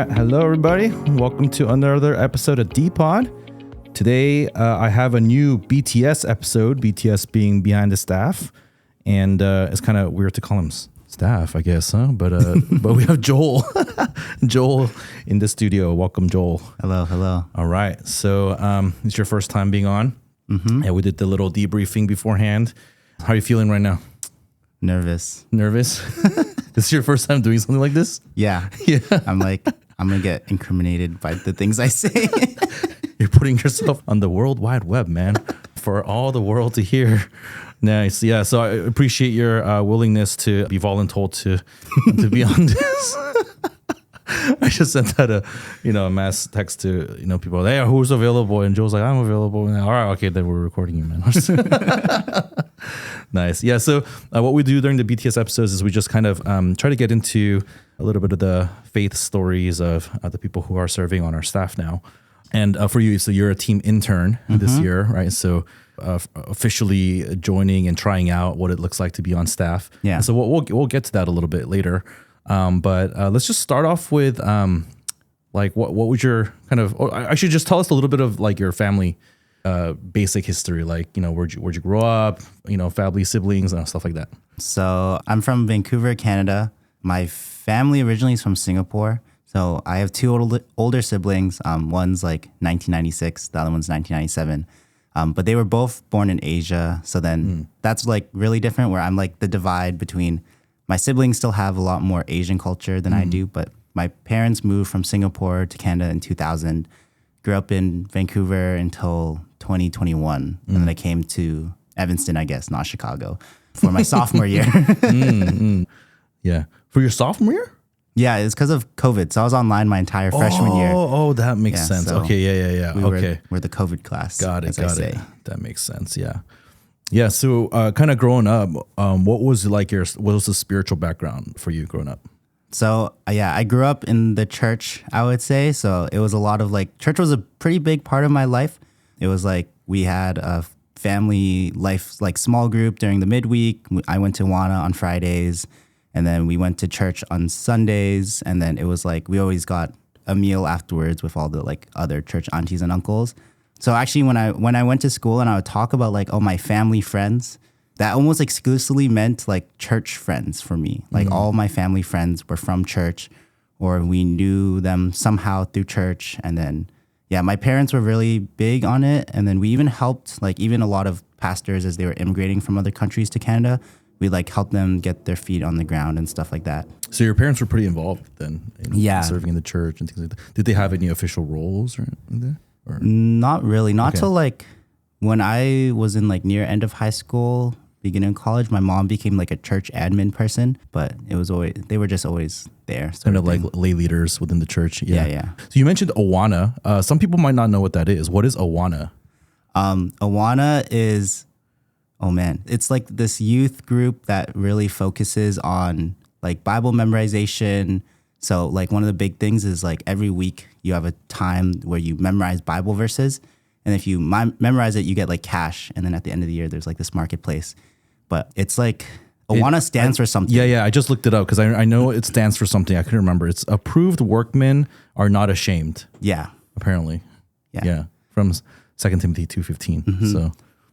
right. Hello, everybody. Welcome to another episode of D-Pod. Today, I have a new BTS episode, BTS being behind the staff. And it's kind of weird to call him staff, I guess, huh? But we have Joel. Joel in the studio. Welcome, Joel. Hello. All right. So it's your first time being on. Mm-hmm. And we did the little debriefing beforehand. How are you feeling right now? Nervous. This is your first time doing something like this? Yeah. I'm going to get incriminated by the things I say. You're putting yourself on the World Wide Web, man, for all the world to hear. Nice. Yeah. So I appreciate your willingness to be voluntold to be on this. I just sent out a mass text to, people, hey, who's available? And Joe's like, I'm available. And all right. Okay. Then we're recording you, man. Nice. Yeah. So what we do during the BTS episodes is we just kind of try to get into a little bit of the faith stories of the people who are serving on our staff now. And for you, so you're a team intern this year, right? So officially joining and trying out what it looks like to be on staff. Yeah. And so we'll get to that a little bit later. But let's just start off with what was your kind of? Or I should just tell us a little bit of like your family basic history, like where'd you grow up, family, siblings, and stuff like that. So I'm from Vancouver, Canada. My family originally is from Singapore. So I have two older siblings. One's like 1996, the other one's 1997. But they were both born in Asia. So then that's like really different, where I'm like the divide between my siblings still have a lot more Asian culture than I do. But my parents moved from Singapore to Canada in 2000, grew up in Vancouver until 2021. And then I came to Evanston, I guess, not Chicago, for my sophomore year. Yeah. For your sophomore year? Yeah, it's because of COVID. So I was online my entire freshman year. Oh, that makes sense. So okay, yeah. We're the COVID class. Got it. That makes sense. Yeah. Yeah. So kind of growing up, what was the spiritual background for you growing up? So I grew up in the church, I would say. So it was a lot of church was a pretty big part of my life. It was we had a family life, small group during the midweek. I went to Wana on Fridays. And then we went to church on Sundays. And then it was we always got a meal afterwards with all the other church aunties and uncles. So actually when I went to school and I would talk about my family friends, that almost exclusively meant church friends for me. All my family friends were from church, or we knew them somehow through church. And then, my parents were really big on it. And then we even helped even a lot of pastors as they were immigrating from other countries to Canada. We help them get their feet on the ground and stuff like that. So your parents were pretty involved then in serving in the church and things like that. Did they have any official roles or anything? Or? Not really. Not till when I was in near end of high school, beginning of college, my mom became a church admin person, but they were just always there. Kind of lay leaders within the church. Yeah. So you mentioned Awana. Some people might not know what that is. What is Awana? Awana is... Oh man, it's this youth group that really focuses on Bible memorization. So one of the big things is every week you have a time where you memorize Bible verses. And if you memorize it, you get cash. And then at the end of the year, there's this marketplace. But it's Awana stands for something. Yeah. I just looked it up because I know it stands for something. I couldn't remember. It's approved workmen are not ashamed. Yeah. Apparently. Yeah. From 2 Timothy 2:15. Mm-hmm. So.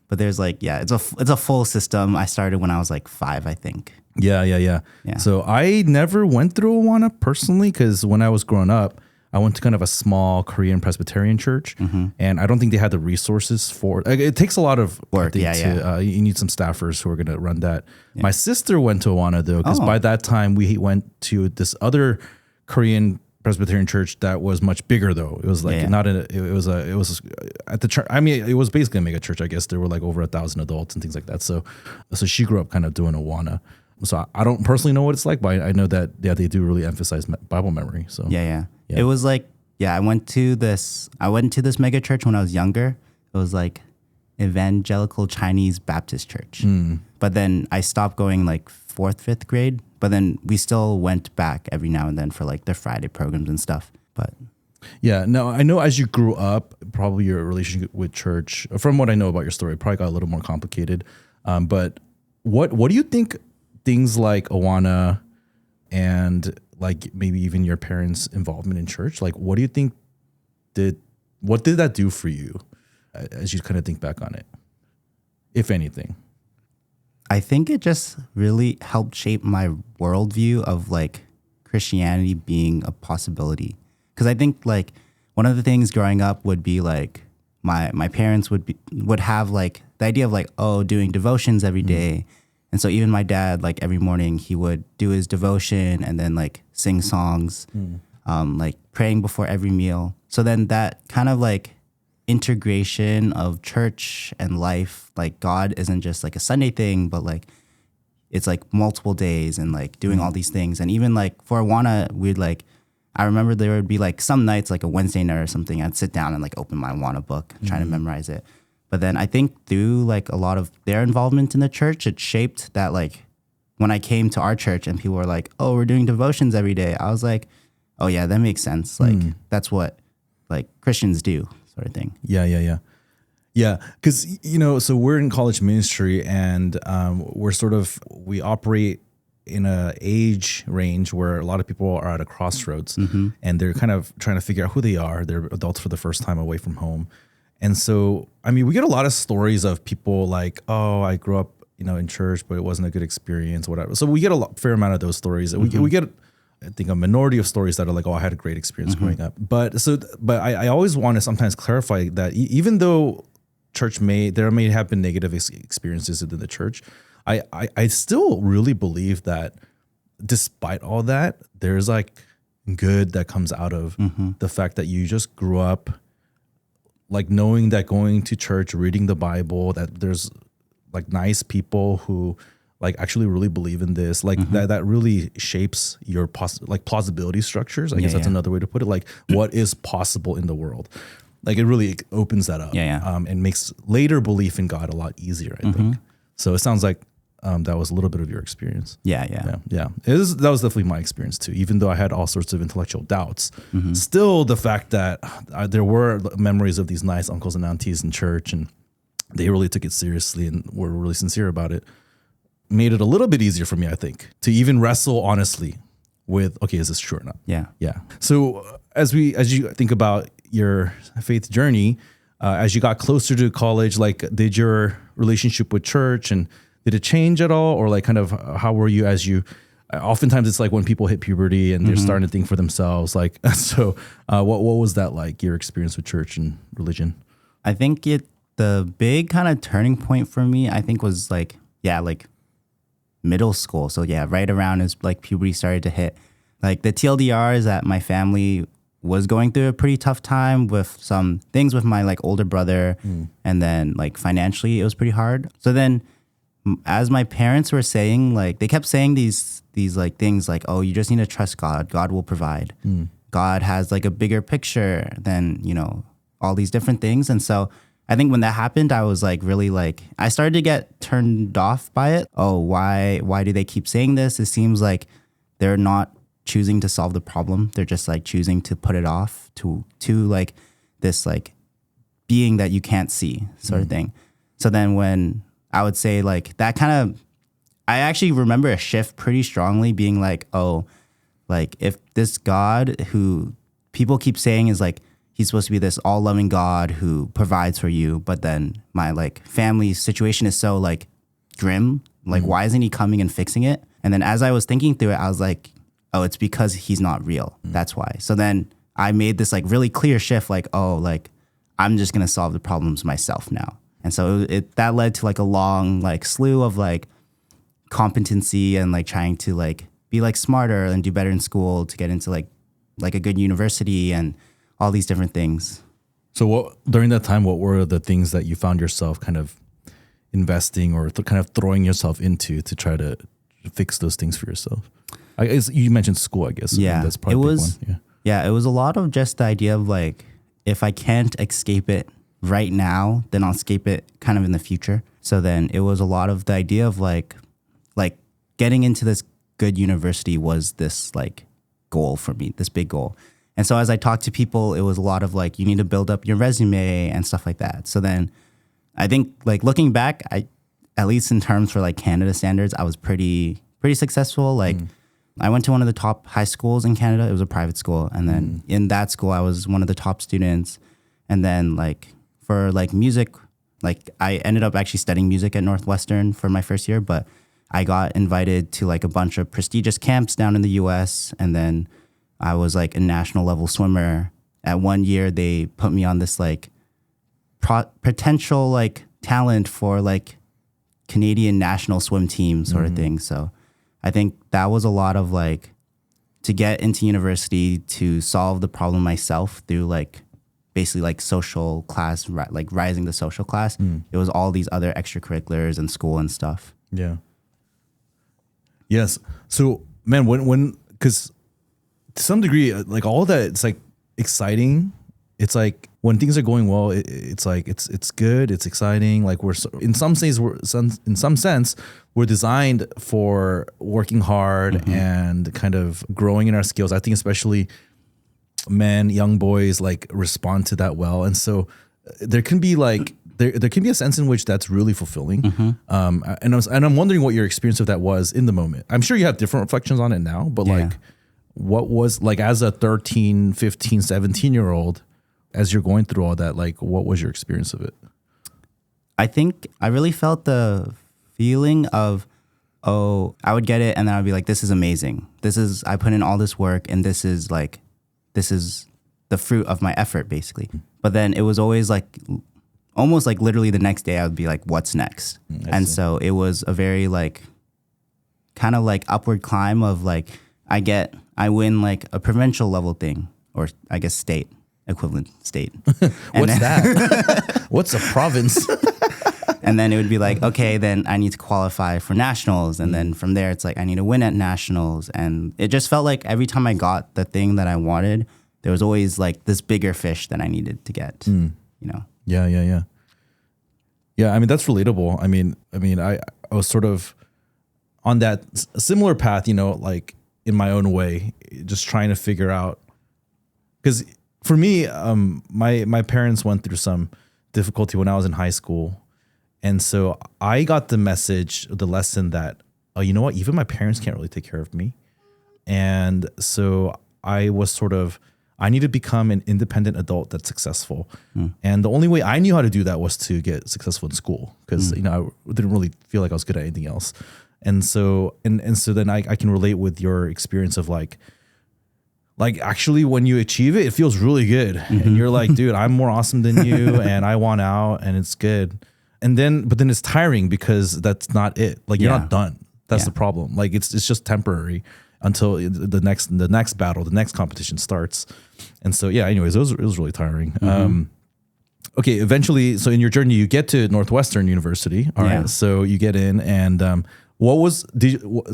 But there's it's a full system. I started when I was 5, I think. Yeah. So I never went through Awana personally because when I was growing up, I went to kind of a small Korean Presbyterian church, and I don't think they had the resources for it. It takes a lot of work. You need some staffers who are going to run that. Yeah. My sister went to Awana though, because by that time we went to this other Korean Presbyterian church that was much bigger though. It was it was at the church. I mean, it was basically a mega church, I guess. There were over 1,000 adults and things like that. So she grew up kind of doing Awana. So I don't personally know what it's like, but I know that they do really emphasize Bible memory. So yeah. It was I went to this mega church when I was younger. It was Evangelical Chinese Baptist Church. But then I stopped going 4th, 5th grade. But then we still went back every now and then for their Friday programs and stuff. But yeah, no, I know as you grew up, probably your relationship with church, from what I know about your story, probably got a little more complicated. But what do you think things like Awana and like maybe even your parents' involvement in church? Like, what do you think what did that do for you as you kind of think back on it, if anything? I think it just really helped shape my worldview of like Christianity being a possibility. Because I think like one of the things growing up would be like my parents would have like the idea of like, oh, doing devotions every day. And so even my dad, like every morning he would do his devotion and then like sing songs, like praying before every meal. So then that kind of like integration of church and life, like God isn't just like a Sunday thing, but like it's like multiple days and like doing all these things. And even like for Awana, we'd like, I remember there would be like some nights, like a Wednesday night or something, I'd sit down and like open my Awana book, trying to memorize it. But then I think through like a lot of their involvement in the church, it shaped that like when I came to our church and people were like, oh, we're doing devotions every day. I was like, oh yeah, that makes sense. Like that's what like Christians do, sort of thing. Yeah. Because, so we're in college ministry and we operate in a age range where a lot of people are at a crossroads and they're kind of trying to figure out who they are. They're adults for the first time away from home. And so, I mean, we get a lot of stories of people like, oh, I grew up, in church, but it wasn't a good experience, whatever. So we get a fair amount of those stories. We get, I think, a minority of stories that are like, oh, I had a great experience growing up. But I always want to sometimes clarify that even though there may have been negative experiences within the church, I still really believe that despite all that, there's like good that comes out of the fact that you just grew up like knowing that going to church, reading the Bible, that there's like nice people who like actually really believe in this, like that really shapes your plausibility structures. I guess that's another way to put it. Like what is possible in the world. Like it really opens that up and makes later belief in God a lot easier, I think. So it sounds like that was a little bit of your experience. Yeah. That was definitely my experience too. Even though I had all sorts of intellectual doubts, still the fact that there were memories of these nice uncles and aunties in church and they really took it seriously and were really sincere about it made it a little bit easier for me, I think, to even wrestle honestly with, okay, is this true or not? Yeah. So as you think about your faith journey, as you got closer to college, like did your relationship with church and did it change at all? Or like kind of how were you oftentimes it's like when people hit puberty and they're starting to think for themselves, like, so what was that like, your experience with church and religion? I think the big kind of turning point for me, I think was like middle school. So right around as like puberty started to hit. Like the TLDR is that my family was going through a pretty tough time with some things with my like older brother. And then like financially it was pretty hard. So then as my parents were saying, like they kept saying these like things like, oh, you just need to trust God. God will provide. God has like a bigger picture than, all these different things. And so I think when that happened, I was like really like, I started to get turned off by it. Oh, why do they keep saying this? It seems like they're not choosing to solve the problem. They're just like choosing to put it off to like this like being that you can't see sort of thing. So then when I would say like that kind of, I actually remember a shift pretty strongly being like, oh, like if this God who people keep saying is like, he's supposed to be this all-loving God who provides for you, but then my like family situation is so like grim. Like, why isn't he coming and fixing it? And then as I was thinking through it, I was like, oh, it's because he's not real. That's why. So then I made this like really clear shift, like, oh, like I'm just gonna solve the problems myself now. And so that led to like a long like slew of like competency and like trying to like be like smarter and do better in school to get into like a good university and all these different things. So during that time, what were the things that you found yourself kind of investing or kind of throwing yourself into to try to fix those things for yourself? I guess you mentioned school, I guess. Yeah, that's probably a big one. Yeah, it was a lot of just the idea of like, if I can't escape it right now, then I'll escape it kind of in the future. So then it was a lot of the idea of like getting into this good university was this like goal for me, this big goal. And so as I talked to people, it was a lot of like, you need to build up your resume and stuff like that. So then I think like looking back, at least in terms for like Canada standards, I was pretty successful. Like I went to one of the top high schools in Canada. It was a private school. And then in that school, I was one of the top students. And then like for like music, like I ended up actually studying music at Northwestern for my first year, but I got invited to like a bunch of prestigious camps down in the US. And then I was like a national level swimmer. At one year, they put me on this like potential like talent for like Canadian national swim team sort of thing. So I think that was a lot of like to get into university to solve the problem myself through like basically like social class, like rising the social class. It was all these other extracurriculars and school and stuff. Yeah. Yes. So man, when, cause to some degree, like all that, it's like exciting. It's like when things are going well, it's like it's good, it's exciting. Like we're in some sense we're designed for working hard and kind of growing in our skills. I think especially men, young boys like respond to that well, and so there can be like there can be a sense in which that's really fulfilling. And I'm wondering what your experience of that was in the moment. I'm sure you have different reflections on it now, but like what was like as a 13, 15, 17-year-old, as you're going through all that, like what was your experience of it? I think I really felt the feeling of, oh, I would get it and then I'd be like, this is amazing. I put in all this work and this is the fruit of my effort basically. But then it was always like, almost like literally the next day I would be like, what's next? And so it was a very like, kind of like upward climb of like, I win like a provincial level thing, or I guess state. Equivalent state. What's that? What's a province? And then it would be like, okay, then I need to qualify for nationals. And then from there, it's like, I need to win at nationals. And it just felt like every time I got the thing that I wanted, there was always like this bigger fish that I needed to get, you know? Yeah. Yeah. I mean, that's relatable. I mean, I was sort of on that similar path, you know, like in my own way, just trying to figure out, because for me, my parents went through some difficulty when I was in high school. And so I got the message, the lesson that, oh, you know what, even my parents can't really take care of me. And so I was I need to become an independent adult that's successful. And the only way I knew how to do that was to get successful in school, because, you know, I didn't really feel like I was good at anything else. And so, and so then I can relate with your experience of like actually when you achieve it, it feels really good. And you're like, dude, I'm more awesome than you and I want out and it's good. And then, but then it's tiring because that's not it. Like you're not done. That's the problem. Like it's just temporary until the next battle, the next competition starts. And so, yeah, anyways, it was really tiring. Okay. Eventually, so in your journey, you get to Northwestern University. All right. So you get in and,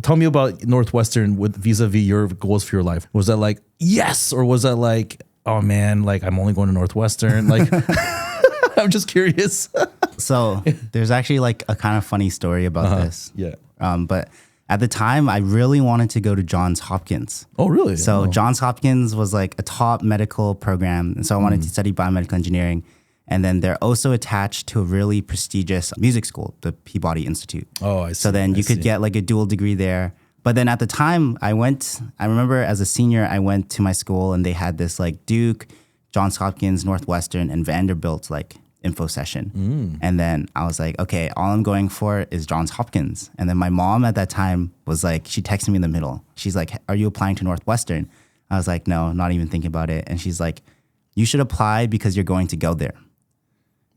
tell me about Northwestern with vis-a-vis your goals for your life. Was that like, yes? Or was that like, oh man, like I'm only going to Northwestern? Like, I'm just curious. So there's actually like a kind of funny story about this. Yeah. But at the time I really wanted to go to Johns Hopkins. Oh, really? So Johns Hopkins was like a top medical program. And so I wanted to study biomedical engineering. And then they're also attached to a really prestigious music school, the Peabody Institute. Oh, I see. So then you could get like a dual degree there. But then at the time I remember as a senior, I went to my school and they had this like Duke, Johns Hopkins, Northwestern, and Vanderbilt like info session. And then I was like, okay, all I'm going for is Johns Hopkins. And then my mom at that time was like, she texted me in the middle. She's like, are you applying to Northwestern? I was like, no, not even thinking about it. And she's like, you should apply because you're going to go there.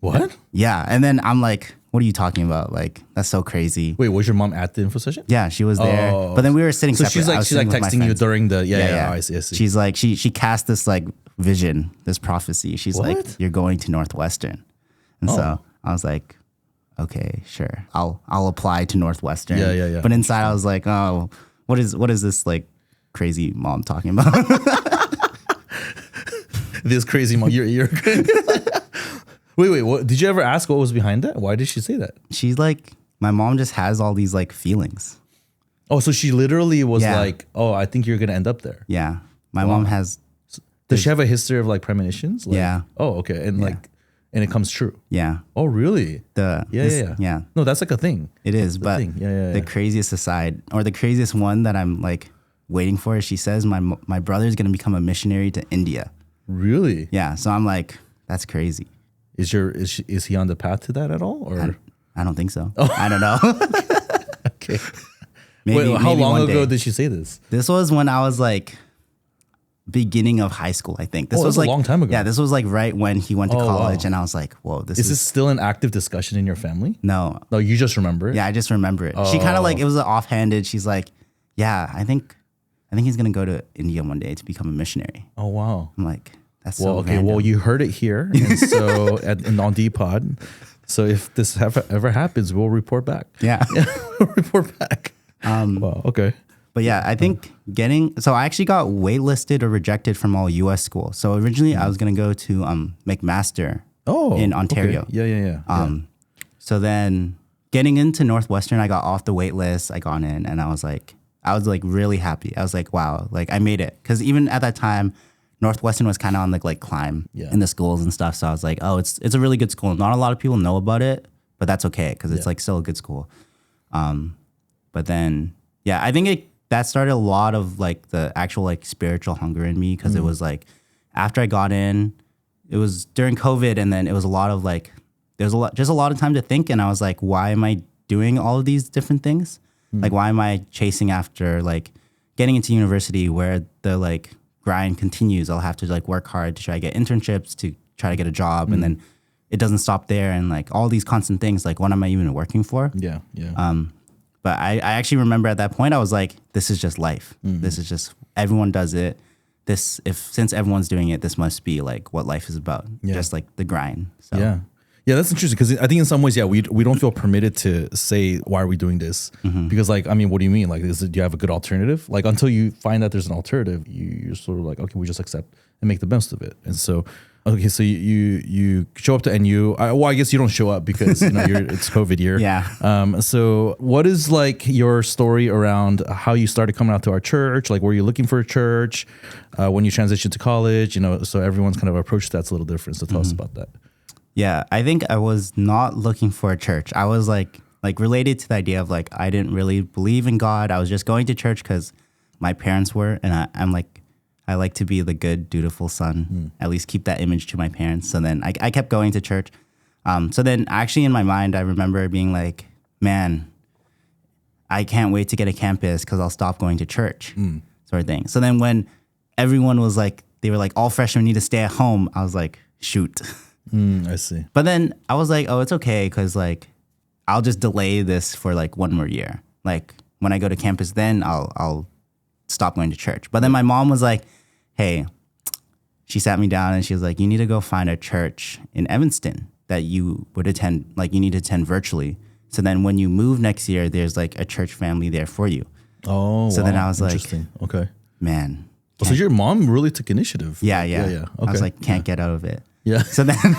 What? Yeah. And then I'm like, what are you talking about? Like, that's so crazy. Wait, was your mom at the info session? Yeah, she was there. But then we were sitting separate. She's like texting you during the, yeah. I see. She's like, she cast this like vision, this prophecy. She's like, you're going to Northwestern. And so I was like, okay, sure. I'll apply to Northwestern. Yeah. But inside I was like, oh, what is this like crazy mom talking about? This crazy mom, you're Wait, what, did you ever ask what was behind that? Why did she say that? She's like, my mom just has all these like feelings. Oh, so she literally was like, oh, I think you're going to end up there. Yeah. My mom has. Does she have a history of like premonitions? Like, yeah. Oh, okay. And like, and it comes true. Yeah. Oh, really? Yeah. No, that's like a thing. It is. But the craziest aside, or the craziest one that I'm like waiting for it. She says my brother's going to become a missionary to India. Really? Yeah. So I'm like, that's crazy. Is he on the path to that at all? Or I don't think so. Oh. I don't know. Okay. Wait, how long ago did she say this? This was when I was like beginning of high school, I think. This was like a long time ago. Yeah, this was like right when he went to college, and I was like, whoa, is this still an active discussion in your family? No. No, you just remember it? Yeah, I just remember it. She kind of like, it was offhanded. She's like, yeah, I think he's going to go to India one day to become a missionary. Oh, wow. I'm like, that's so okay. random. Well, you heard it here. And so on D-Pod. So if this ever happens, we'll report back. Yeah. We'll report back. Wow. Okay. But yeah, I think so I actually got waitlisted or rejected from all U.S. schools. So originally I was going to go to McMaster in Ontario. Okay. Yeah. So then getting into Northwestern, I got off the wait list. I got in, and I was like really happy. I was like, wow, like I made it. Because even at that time, Northwestern was kind of on the like climb in the schools and stuff. So I was like, oh, it's a really good school. Not a lot of people know about it, but that's okay because it's like still a good school. But then, yeah, I think that started a lot of like the actual like spiritual hunger in me, because it was like after I got in, it was during COVID, and then it was a lot of like there's a lot of time to think, and I was like, why am I doing all of these different things? Like, why am I chasing after like getting into university where the like grind continues? I'll have to like work hard to try to get internships, to try to get a job, and then it doesn't stop there, and like all these constant things. Like, what am I even working for? Yeah. But I actually remember at that point, I was like, this is just life. This is just, everyone does it. Since everyone's doing it, this must be like what life is about. Just like the grind. So. Yeah, that's interesting, because I think in some ways, we don't feel permitted to say, why are we doing this? Because like, I mean, what do you mean? Like, do you have a good alternative? Like, until you find that there's an alternative, you're sort of like, okay, we just accept and make the best of it. And so, okay, so you show up to NU. I guess you don't show up because it's COVID year. Yeah. So what is like your story around how you started coming out to our church? Like, were you looking for a church when you transitioned to college? So everyone's kind of approach that's a little different. So tell us about that. Yeah, I think I was not looking for a church. I was like related to the idea of like, I didn't really believe in God. I was just going to church because my parents were, and I'm like, I like to be the good, dutiful son, at least keep that image to my parents. So then I kept going to church. So then actually in my mind, I remember being like, man, I can't wait to get a campus because I'll stop going to church, sort of thing. So then when everyone was like, they were like, all freshmen need to stay at home, I was like, shoot. I see. But then I was like, oh, it's okay, because like I'll just delay this for like one more year. Like when I go to campus, then I'll stop going to church. But then my mom was like, hey, she sat me down and she was like, you need to go find a church in Evanston that you would attend, like you need to attend virtually. So then when you move next year, there's like a church family there for you. Oh, so then I was like, interesting. Okay. Man. So your mom really took initiative. Yeah. Okay. I was like, can't get out of it. Yeah. So then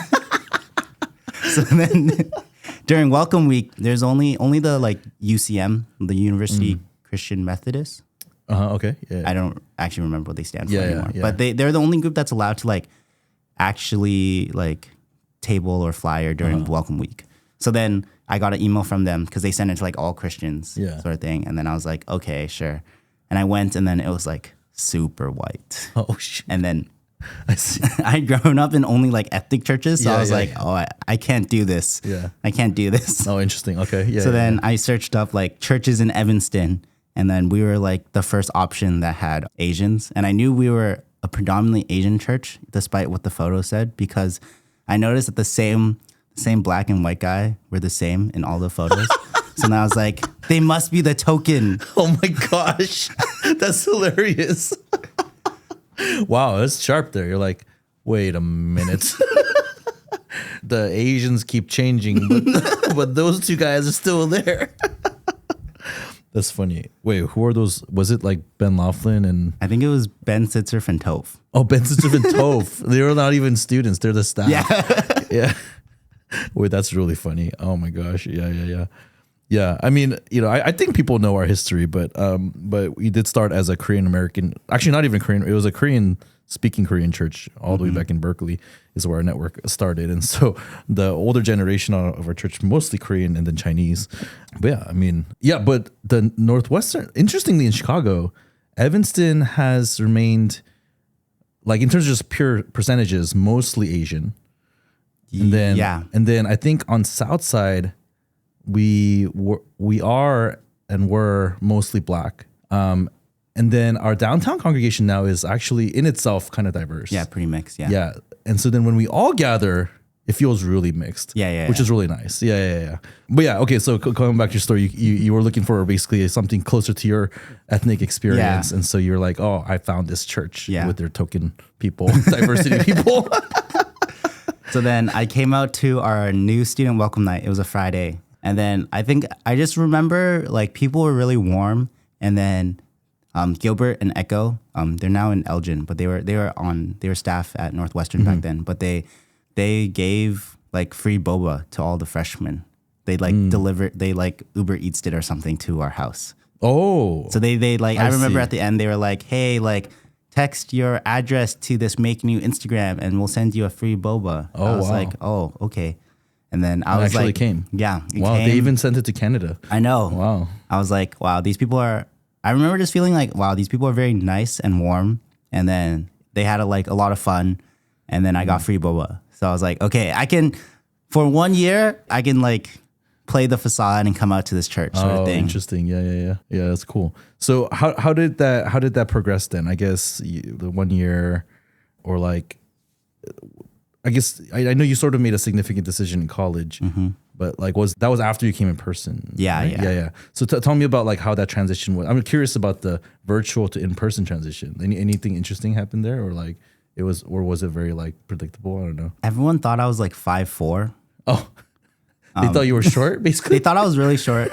during welcome week, there's only the like UCM, the University Christian Methodist. Okay. Yeah. I don't actually remember what they stand for anymore. Yeah. But they're the only group that's allowed to like actually like table or flyer during welcome week. So then I got an email from them because they sent it to like all Christians sort of thing. And then I was like, okay, sure. And I went, and then it was like super white. Oh, shit. And then I see. I'd grown up in only like ethnic churches. So I was like, oh, I can't do this. Yeah. I can't do this. Oh, interesting. Okay. Yeah. So then I searched up like churches in Evanston. And then we were like the first option that had Asians. And I knew we were a predominantly Asian church, despite what the photo said, because I noticed that the same black and white guy were the same in all the photos. So now I was like, they must be the token. Oh my gosh. That's hilarious. Wow, that's sharp there. You're like, wait a minute. The Asians keep changing, but those two guys are still there. That's funny. Wait, who are those? Was it like Ben Laughlin and... I think it was Ben Sitzerf and Toph. Oh, Ben Sitzerf and Toph. They were not even students. They're the staff. Yeah. Yeah. Wait, that's really funny. Oh my gosh. Yeah. Yeah, I mean, I think people know our history, but we did start as a Korean American, actually not even Korean, it was a speaking Korean church all the way back in Berkeley is where our network started. And so the older generation of our church, mostly Korean and then Chinese. But yeah, I mean, but the Northwestern, interestingly in Chicago, Evanston has remained, like in terms of just pure percentages, mostly Asian. And then I think on Southside, we are and were mostly Black. And then our downtown congregation now is actually in itself kind of diverse. Yeah, pretty mixed. Yeah. Yeah. And so then when we all gather, it feels really mixed. Which is really nice. Yeah. But yeah, okay. So coming back to your story, you were looking for basically something closer to your ethnic experience. And so you're like, oh, I found this church with their token people, diversity people. So then I came out to our new student welcome night. It was a Friday. And then I just remember like people were really warm. And then Gilbert and Echo, they're now in Elgin, but they were staff at Northwestern back then. But they gave like free boba to all the freshmen. They like delivered, they like Uber Eats did or something to our house. Oh. So they like, I remember at the end, they were like, hey, like text your address to this Make New Instagram and we'll send you a free boba. Oh, I was wow. like, oh, okay. And then I was actually like, came. Yeah. Wow. Came. They even sent it to Canada. I know. Wow. I was like, wow, these people are, I remember just feeling like, wow, these people are very nice and warm. And then they had a lot of fun. And then I got free boba. So I was like, okay, for 1 year, I can like play the facade and come out to this church sort of thing. Interesting. Yeah. That's cool. So how did that progress then? I guess the 1 year, or like, I guess I know you sort of made a significant decision in college, but like that was after you came in person. Yeah, right? Yeah. So tell me about like how that transition was. I'm curious about the virtual to in-person transition. Anything interesting happened there, or like was it very like predictable? I don't know. Everyone thought I was like 5'4". Oh, they thought you were short, basically. They thought I was really short.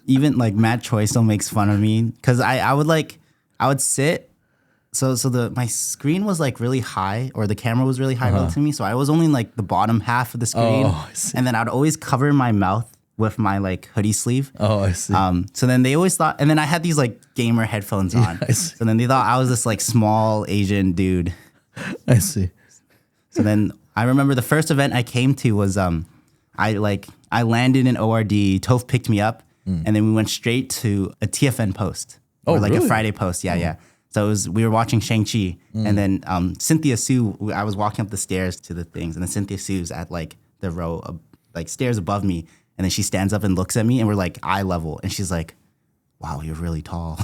Even like Matt Choi still makes fun of me because I would sit. So my screen was like really high, or the camera was really high relative to me. So I was only like the bottom half of the screen, and then I'd always cover my mouth with my like hoodie sleeve. Oh, I see. So then they always thought, and then I had these like gamer headphones on. I see. So then they thought I was this like small Asian dude. I see. So then I remember the first event I came to was I landed in ORD. Toph picked me up, and then we went straight to a TFN post, or like really? a Friday post. Yeah. So we were watching Shang-Chi, and then Cynthia Sue. I was walking up the stairs to the things, and then Cynthia Sue's at like the row of like stairs above me, and then she stands up and looks at me, and we're like eye level, and she's like, "Wow, you're really tall."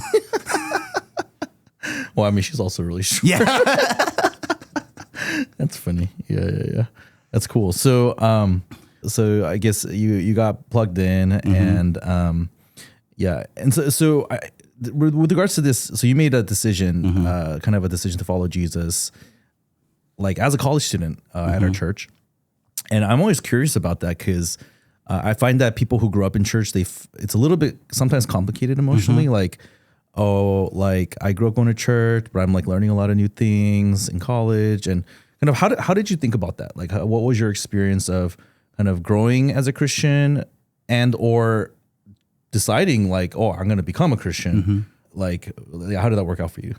Well, I mean, she's also really short. Yeah. That's funny. Yeah. That's cool. So I guess you got plugged in, and and so with regards to this, so you made a decision, kind of a decision to follow Jesus, like as a college student at our church, and I'm always curious about that because I find that people who grew up in church, it's a little bit sometimes complicated emotionally, like. Oh, like I grew up going to church, but I'm like learning a lot of new things in college. And kind of how did you think about that? Like, what was your experience of kind of growing as a Christian and or deciding like, oh, I'm going to become a Christian? Like, how did that work out for you?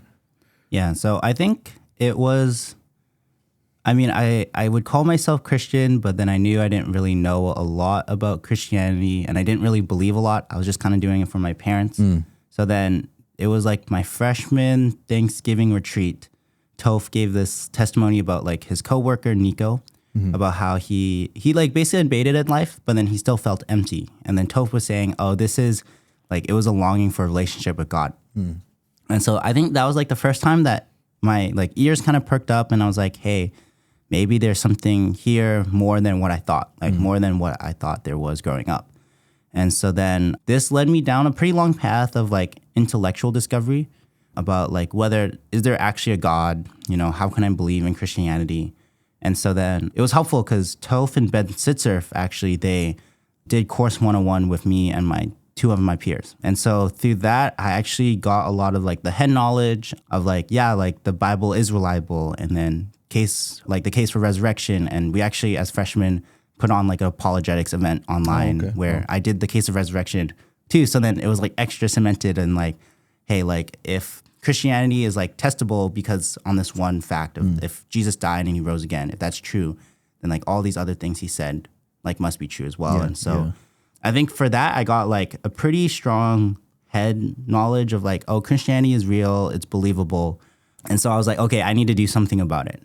Yeah. So I think it was, I mean, I would call myself Christian, but then I knew I didn't really know a lot about Christianity and I didn't really believe a lot. I was just kind of doing it for my parents. So then it was like my freshman Thanksgiving retreat. Toph gave this testimony about like his coworker Nico, about how he like basically had made it in life, but then he still felt empty. And then Toph was saying, oh, this is like, it was a longing for a relationship with God. And so I think that was like the first time that my like ears kind of perked up and I was like, hey, maybe there's something here more than what I thought, like more than what I thought there was growing up. And so then this led me down a pretty long path of like intellectual discovery about like is there actually a God? You know, how can I believe in Christianity? And so then it was helpful because Toph and Ben Sitzerf actually, they did course 101 with me and two of my peers. And so through that, I actually got a lot of like the head knowledge of like, yeah, like the Bible is reliable. And then the case for resurrection. And we actually, as freshmen, put on like an apologetics event online where I did the case of resurrection too. So then it was like extra cemented and like, hey, like if Christianity is like testable because on this one fact of if Jesus died and he rose again, if that's true, then like all these other things he said like must be true as well. And so I think for that, I got like a pretty strong head knowledge of like, oh, Christianity is real, it's believable. And so I was like, okay, I need to do something about it.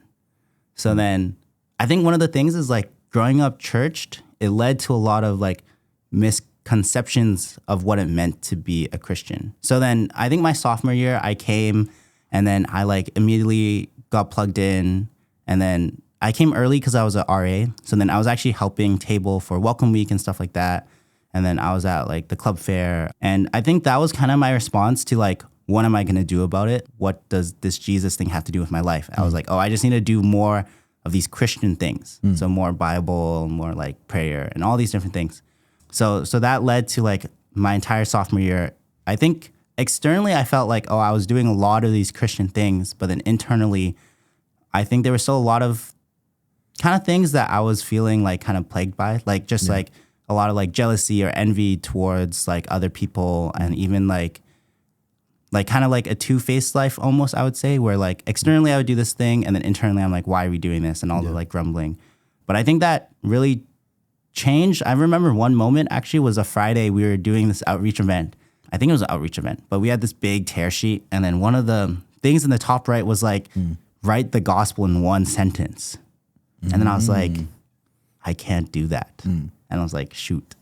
So then I think one of the things is like growing up churched, it led to a lot of like misconceptions of what it meant to be a Christian. So then I think my sophomore year I came and then I like immediately got plugged in, and then I came early because I was a RA. So then I was actually helping table for Welcome Week and stuff like that. And then I was at like the club fair. And I think that was kind of my response to like, what am I going to do about it? What does this Jesus thing have to do with my life? I was like, oh, I just need to do more of these Christian things. So more Bible, more like prayer and all these different things. So that led to like my entire sophomore year. I think externally I felt like, oh, I was doing a lot of these Christian things, but then internally, I think there were still a lot of kind of things that I was feeling like kind of plagued by, like just like a lot of like jealousy or envy towards like other people, and even like kind of like a two-faced life almost, I would say, where like externally I would do this thing and then internally I'm like, why are we doing this? And all the like grumbling. But I think that really changed. I remember one moment actually was a Friday, we were doing this outreach event. I think it was an outreach event, but we had this big tear sheet. And then one of the things in the top right was like, write the gospel in one sentence. And then I was like, I can't do that. And I was like, shoot.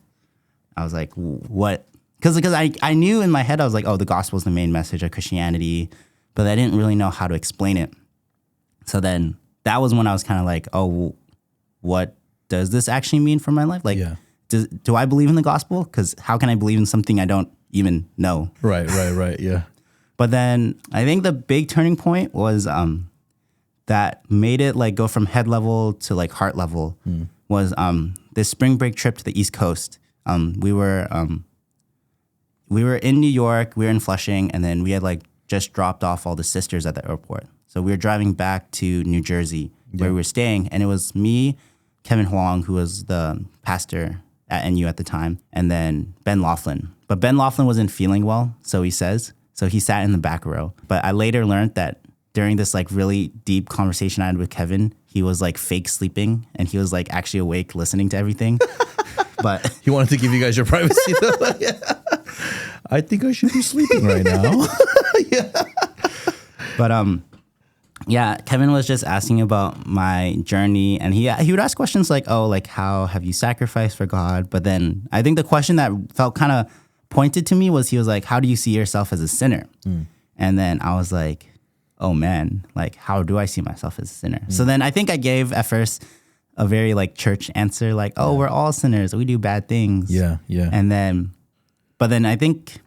I was like, what? Because I knew in my head, I was like, oh, the gospel is the main message of Christianity, but I didn't really know how to explain it. So then that was when I was kind of like, oh, what does this actually mean for my life? Like, do I believe in the gospel? Because how can I believe in something I don't even know? Right, yeah. But then I think the big turning point was that made it like go from head level to like heart level was this spring break trip to the East Coast. We were in New York, we were in Flushing, and then we had like just dropped off all the sisters at the airport. So we were driving back to New Jersey where we were staying, and it was me, Kevin Huang, who was the pastor at NU at the time, and then Ben Laughlin. But Ben Laughlin wasn't feeling well, so he says. So he sat in the back row. But I later learned that during this like really deep conversation I had with Kevin, he was like fake sleeping, and he was like actually awake listening to everything. But he wanted to give you guys your privacy. I think I should be sleeping right now. But yeah, Kevin was just asking about my journey, and he would ask questions like, oh, like how have you sacrificed for God? But then I think the question that felt kind of pointed to me was, he was like, how do you see yourself as a sinner? And then I was like, oh man, like how do I see myself as a sinner? So then I think I gave at first a very like church answer, like, oh, we're all sinners, we do bad things. Yeah. But then I think,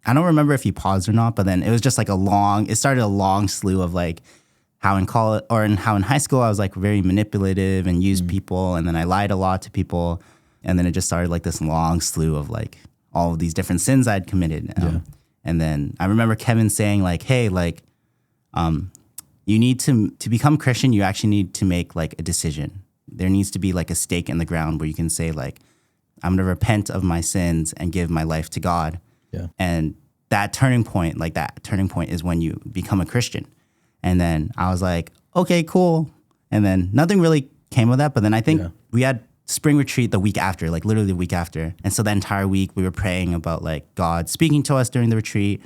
I don't remember if he paused or not, but then it was just like it started a long slew of like how in college or how in high school I was like very manipulative and used people, and then I lied a lot to people. And then it just started like this long slew of like all of these different sins I'd committed. And then I remember Kevin saying like, hey, like, you need to become Christian, you actually need to make like a decision. There needs to be like a stake in the ground where you can say like, I'm going to repent of my sins and give my life to God. Yeah. And that turning point is when you become a Christian. And then I was like, okay, cool. And then nothing really came of that. But then I think we had spring retreat the week after, like literally the week after. And so that entire week we were praying about like God speaking to us during the retreat.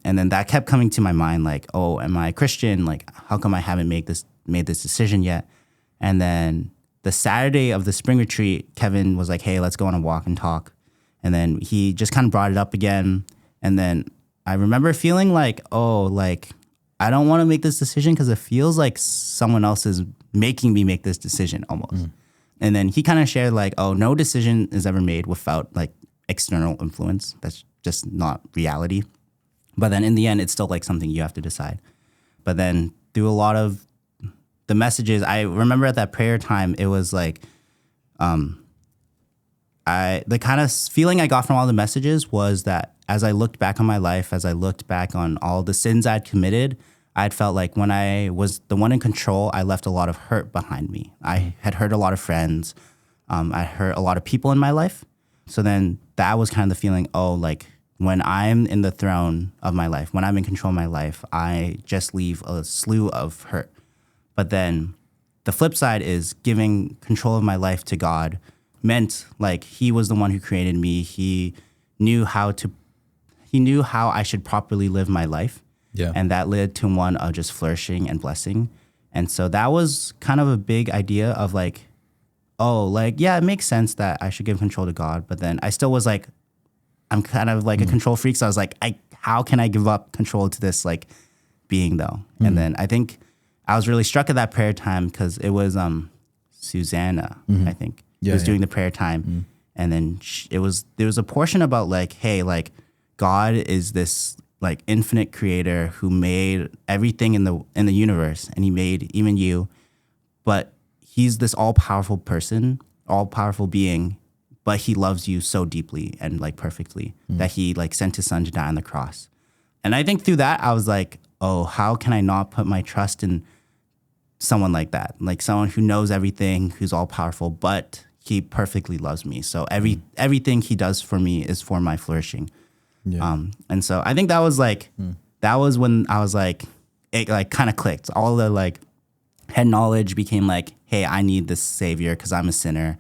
And then that kept coming to my mind, like, oh, am I a Christian? Like, how come I haven't made this decision yet? And then the Saturday of the spring retreat, Kevin was like, hey, let's go on a walk and talk. And then he just kind of brought it up again. And then I remember feeling like, oh, like, I don't want to make this decision because it feels like someone else is making me make this decision almost. And then he kind of shared like, oh, no decision is ever made without like external influence. That's just not reality. But then in the end, it's still like something you have to decide. But then through a lot of the messages, I remember at that prayer time, it was like, the kind of feeling I got from all the messages was that as I looked back on my life, as I looked back on all the sins I'd committed, I'd felt like when I was the one in control, I left a lot of hurt behind me. I had hurt a lot of friends. I hurt a lot of people in my life. So then that was kind of the feeling, oh, like when I'm in the throne of my life, when I'm in control of my life, I just leave a slew of hurt. But then the flip side is giving control of my life to God meant like he was the one who created me. He knew how to he knew how I should properly live my life. Yeah. And that led to one of just flourishing and blessing. And so that was kind of a big idea of like, oh, like, yeah, it makes sense that I should give control to God. But then I still was like, I'm kind of like a control freak. So I was like, how can I give up control to this like being though? And then I think I was really struck at that prayer time because it was Susanna, I think, who was doing the prayer time. And then there was a portion about like, hey, like God is this like infinite creator who made everything in the universe, and he made even you, but he's this all-powerful person, all-powerful being, but he loves you so deeply and like perfectly that he like sent his son to die on the cross. And I think through that I was like, oh, how can I not put my trust in someone like that? Like someone who knows everything, who's all-powerful, but he perfectly loves me. So everything he does for me is for my flourishing. Yeah. And so I think that was like, that was when I was like, it like kind of clicked. All the like head knowledge became like, hey, I need this savior because I'm a sinner.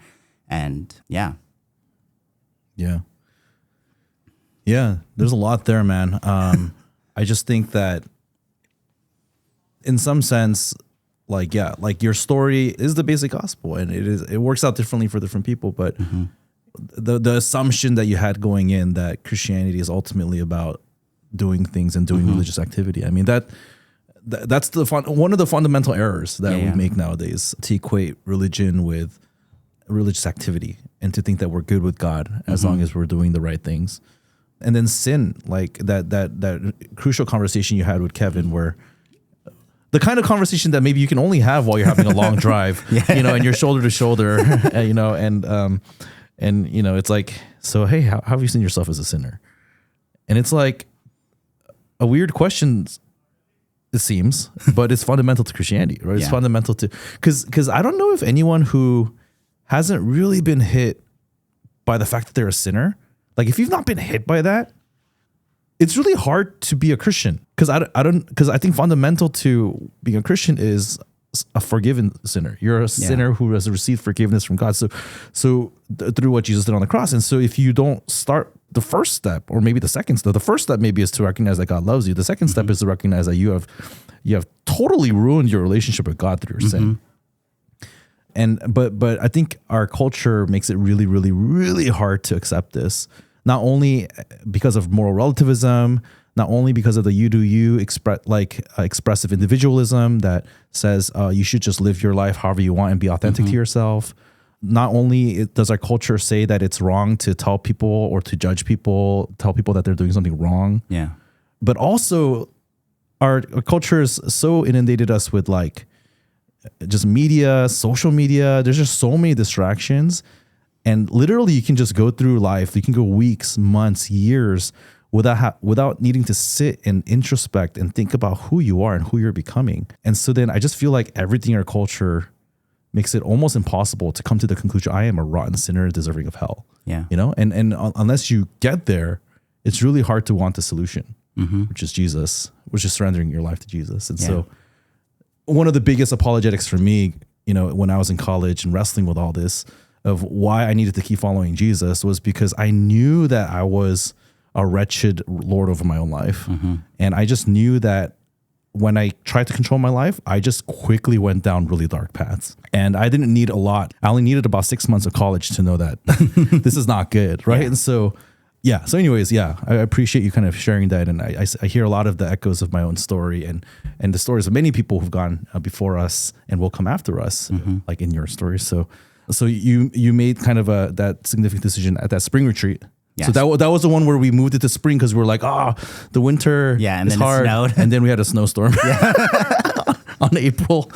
And yeah. Yeah. Yeah. There's a lot there, man. I just think that in some sense, like, yeah, like your story is the basic gospel, and it works out differently for different people. But the assumption that you had going in that Christianity is ultimately about doing things and doing religious activity. I mean, that's one of the fundamental errors that we make nowadays, to equate religion with religious activity and to think that we're good with God as long as we're doing the right things. And then sin, like that crucial conversation you had with Kevin, where the kind of conversation that maybe you can only have while you're having a long drive, you know, and you're shoulder to shoulder, you know, and you know, it's like, so, hey, how have you seen yourself as a sinner? And it's like a weird question, it seems, but it's fundamental to Christianity, right? It's fundamental to, because I don't know if anyone who hasn't really been hit by the fact that they're a sinner, like if you've not been hit by that, it's really hard to be a Christian. Because I think fundamental to being a Christian is a forgiven sinner. You're a sinner who has received forgiveness from God. So through what Jesus did on the cross. And so if you don't start the first step, or maybe the second step, the first step maybe is to recognize that God loves you. The second step is to recognize that you have totally ruined your relationship with God through your sin. And but I think our culture makes it really, really, really hard to accept this. Not only because of moral relativism, not only because of the you do you expressive individualism that says you should just live your life however you want and be authentic to yourself. Not only does our culture say that it's wrong to tell people or to judge people, tell people that they're doing something wrong. Yeah. But also our culture has so inundated us with like just media, social media. There's just so many distractions. And literally you can just go through life. You can go weeks, months, years without needing to sit and introspect and think about who you are and who you're becoming. And so then I just feel like everything in our culture makes it almost impossible to come to the conclusion, I am a rotten sinner deserving of hell. Yeah. You know, and unless you get there, it's really hard to want the solution, which is Jesus, which is surrendering your life to Jesus. And so one of the biggest apologetics for me, you know, when I was in college and wrestling with all this, of why I needed to keep following Jesus, was because I knew that I was a wretched Lord over my own life. And I just knew that when I tried to control my life, I just quickly went down really dark paths. And I didn't need a lot. I only needed about 6 months of college to know that this is not good, right? And so, so anyways, I appreciate you kind of sharing that. And I hear a lot of the echoes of my own story and the stories of many people who've gone before us and will come after us, like in your story. So you made kind of that significant decision at that spring retreat. Yes. So that was the one where we moved it to spring because we were like, the winter and is then hard. It snowed. And then we had a snowstorm in April.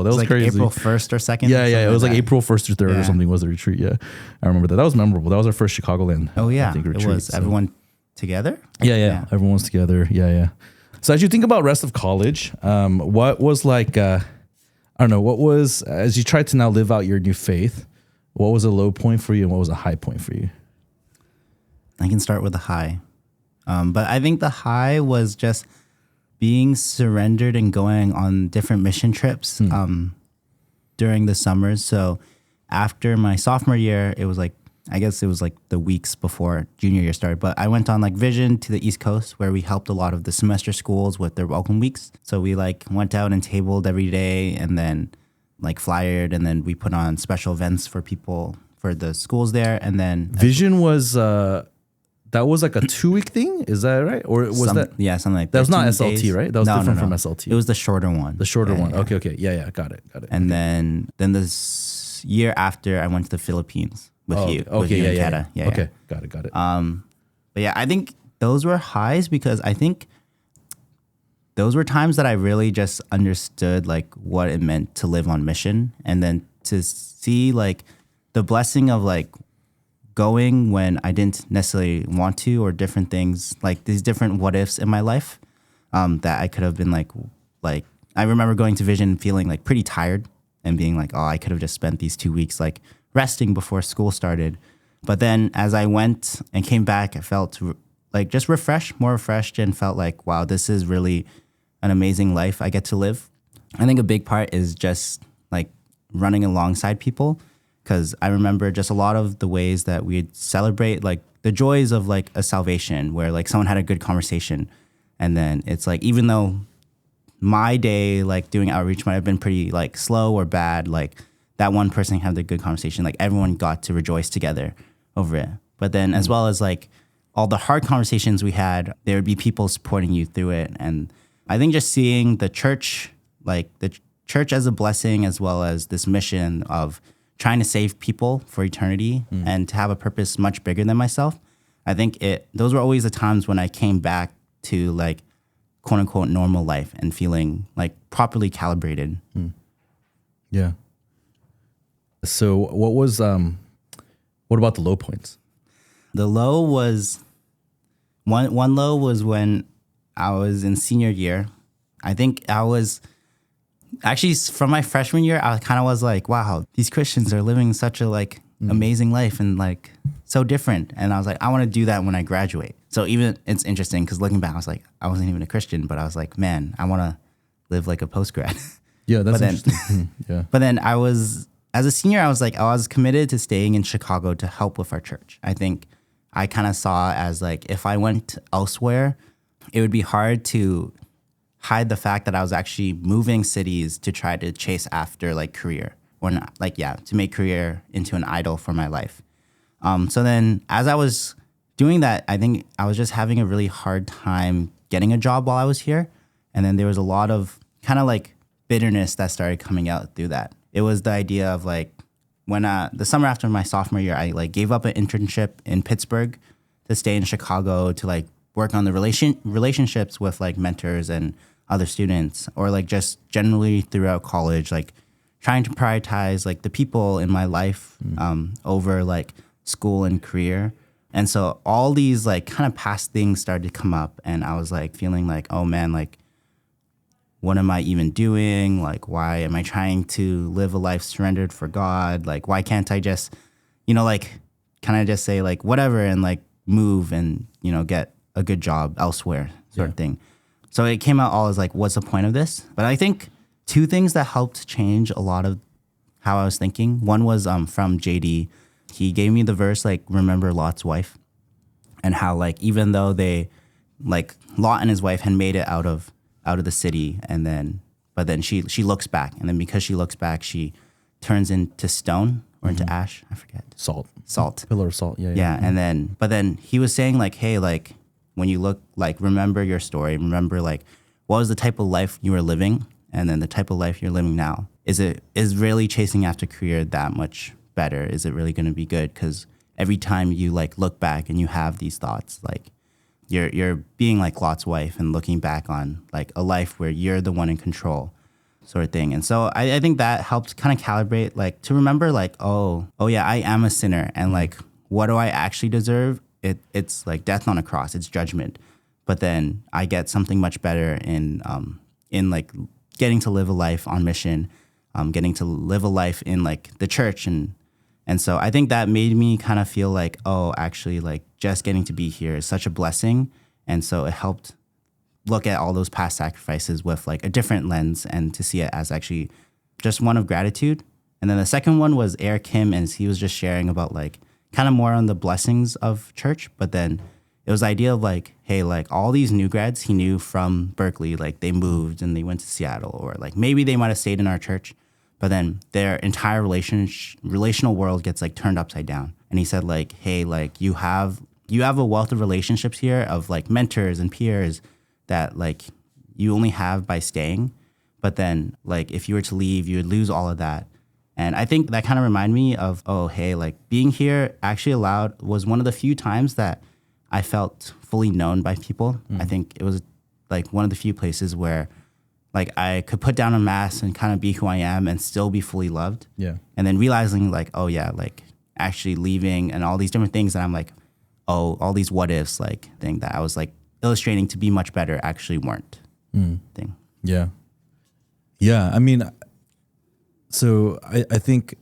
That was like crazy. April 1st or 2nd? Yeah. It was like April 1st or 3rd or something was the retreat. Yeah. I remember that. That was memorable. That was our first Chicagoland. Oh, yeah. I think, retreat. It was. So. Everyone together? Yeah. Everyone was together. Yeah. So as you think about rest of college, what was like, I don't know, what was, as you tried to now live out your new faith, what was a low point for you and what was a high point for you? I can start with the high. But I think the high was just being surrendered and going on different mission trips during the summers. So after my sophomore year, it was like I guess it was like the weeks before junior year started, but I went on like Vision to the East Coast where we helped a lot of the semester schools with their welcome weeks. So we like went out and tabled every day and then like flyered, and then we put on special events for people for the schools there. And then Vision was that was like a 2-week thing, is that right? Or was something like that. That was not SLT, days. Right? That was different from SLT. It was the shorter one. The shorter one. Yeah. Okay. Yeah, got it. And then this year after, I went to the Philippines with you. Okay, yeah. Okay, got it. But yeah, I think those were highs because I think those were times that I really just understood like what it meant to live on mission, and then to see like the blessing of like going when I didn't necessarily want to, or different things, like these different what ifs in my life that I could have been like I remember going to Vision feeling like pretty tired and being like, oh, I could have just spent these 2 weeks like resting before school started. But then as I went and came back, I felt like just more refreshed, and felt like, wow, this is really an amazing life I get to live. I think a big part is just like running alongside people, because I remember just a lot of the ways that we'd celebrate like the joys of like a salvation, where like someone had a good conversation. And then it's like, even though my day like doing outreach might have been pretty like slow or bad, like that one person had the good conversation, like everyone got to rejoice together over it. But then as well as like all the hard conversations we had, there would be people supporting you through it. And I think just seeing the church, like the church as a blessing, as well as this mission of trying to save people for eternity and to have a purpose much bigger than myself. I think those were always the times when I came back to like quote unquote normal life and feeling like properly calibrated. Yeah. So what about the low points? The low was one low was when I was in senior year. I think I was actually from my freshman year, I kind of was like, wow, these Christians are living such a like amazing life and like so different. And I was like, I want to do that when I graduate. So even it's interesting because looking back, I was like, I wasn't even a Christian, but I was like, man, I want to live like a post-grad. Yeah, that's interesting. Yeah. But then as a senior, I was like, I was committed to staying in Chicago to help with our church. I think I kind of saw as like, if I went elsewhere, it would be hard to hide the fact that I was actually moving cities to try to chase after like career, or not, like, yeah, to make career into an idol for my life. So then as I was doing that, I think I was just having a really hard time getting a job while I was here. And then there was a lot of kind of like bitterness that started coming out through that. It was the idea of like when the summer after my sophomore year, I like gave up an internship in Pittsburgh to stay in Chicago to like work on the relationships with like mentors and other students, or like just generally throughout college, like trying to prioritize like the people in my life over like school and career. And so all these like kind of past things started to come up, and I was like feeling like, oh man, like what am I even doing? Like, why am I trying to live a life surrendered for God? Like, why can't I just, like, can I just say like whatever and like move and, get a good job elsewhere sort of thing. So it came out all as like, what's the point of this? But I think two things that helped change a lot of how I was thinking. One was from JD. He gave me the verse, like, remember Lot's wife, and how like, even though they like Lot and his wife had made it out of the city, but then she looks back, and then because she looks back, she turns into stone or into ash. I forget. Salt. Pillar of salt. Yeah. Yeah. But then he was saying like, hey, like when you look, like, remember your story, remember like what was the type of life you were living, and then the type of life you're living now. Is really chasing after career that much better? Is it really going to be good? Because every time you like look back and you have these thoughts, like you're being like Lot's wife and looking back on like a life where you're the one in control, sort of thing. And so I think that helped kind of calibrate, like, to remember like, oh yeah, I am a sinner, and like what do I actually deserve? It's like death on a cross, it's judgment. But then I get something much better in like getting to live a life on mission, getting to live a life in like the church. And so I think that made me kind of feel like, oh, actually, like just getting to be here is such a blessing. And so it helped look at all those past sacrifices with like a different lens, and to see it as actually just one of gratitude. And then the second one was Eric Kim, and he was just sharing about like kind of more on the blessings of church. But then it was the idea of like, hey, like all these new grads he knew from Berkeley, like they moved and they went to Seattle, or like maybe they might have stayed in our church, but then their entire relational world gets like turned upside down. And he said like, hey, like you have a wealth of relationships here of like mentors and peers that like you only have by staying. But then like if you were to leave, you would lose all of that. And I think that kind of reminded me of, oh, hey, like being here actually was one of the few times that I felt fully known by people. I think it was like one of the few places where like I could put down a mask and kind of be who I am and still be fully loved. Yeah. And then realizing like, oh yeah, like actually leaving and all these different things that I'm like, oh, all these what ifs, like thing that I was like illustrating to be much better actually weren't thing. Yeah. Yeah. I mean, so I think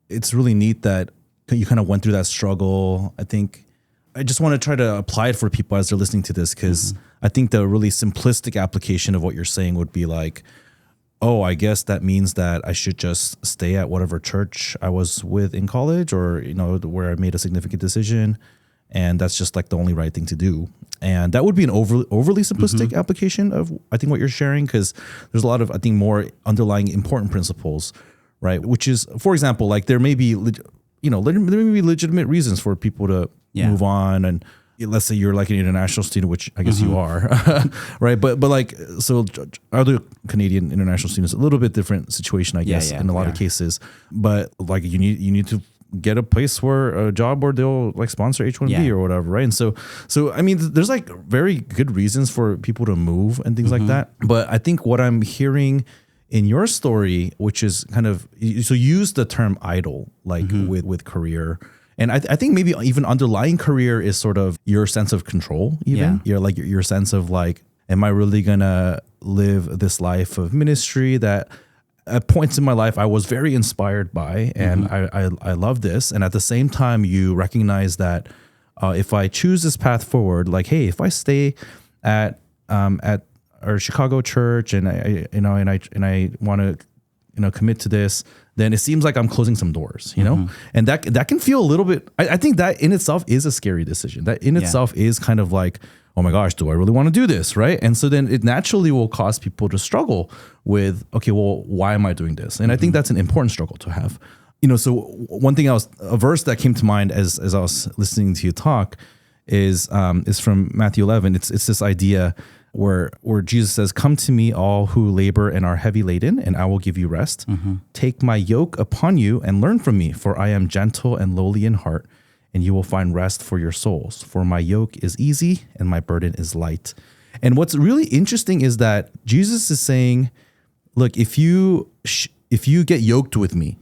it's really neat that you kind of went through that struggle. I think I just want to try to apply it for people as they're listening to this, because I think the really simplistic application of what you're saying would be like, oh, I guess that means that I should just stay at whatever church I was with in college, or, you know, where I made a significant decision. And that's just like the only right thing to do. And that would be an overly simplistic application of, I think, what you're sharing, because there's a lot of, I think, more underlying important principles, right? Which is, for example, like there may be, there may be legitimate reasons for people to move on. And let's say you're like an international student, which I guess you are, right? But like, so other Canadian international students, a little bit different situation, I guess, in a lot of cases. But like you need to get a place where a job where they'll like sponsor H-1B or whatever, right? And so I mean, there's like very good reasons for people to move and things like that. But I think what I'm hearing in your story, which is kind of, so use the term idol, like with career. And I think maybe even underlying career is sort of your sense of control, even. You're like your sense of like, am I really gonna live this life of ministry that at points in my life I was very inspired by, and I love this. And at the same time, you recognize that if I choose this path forward, like, hey, if I stay at our Chicago church and I want to commit to this, then it seems like I'm closing some doors, you know, and that can feel a little bit. I think that in itself is a scary decision. That in itself is kind of like, oh my gosh, do I really want to do this, right? And so then it naturally will cause people to struggle with, okay, well, why am I doing this? And I think that's an important struggle to have. You know, so one thing a verse that came to mind as I was listening to you talk is from Matthew 11. It's this idea where Jesus says, "Come to me, all who labor and are heavy laden, and I will give you rest. Take my yoke upon you and learn from me, for I am gentle and lowly in heart, and you will find rest for your souls. For my yoke is easy and my burden is light." And what's really interesting is that Jesus is saying, look, if you get yoked with me,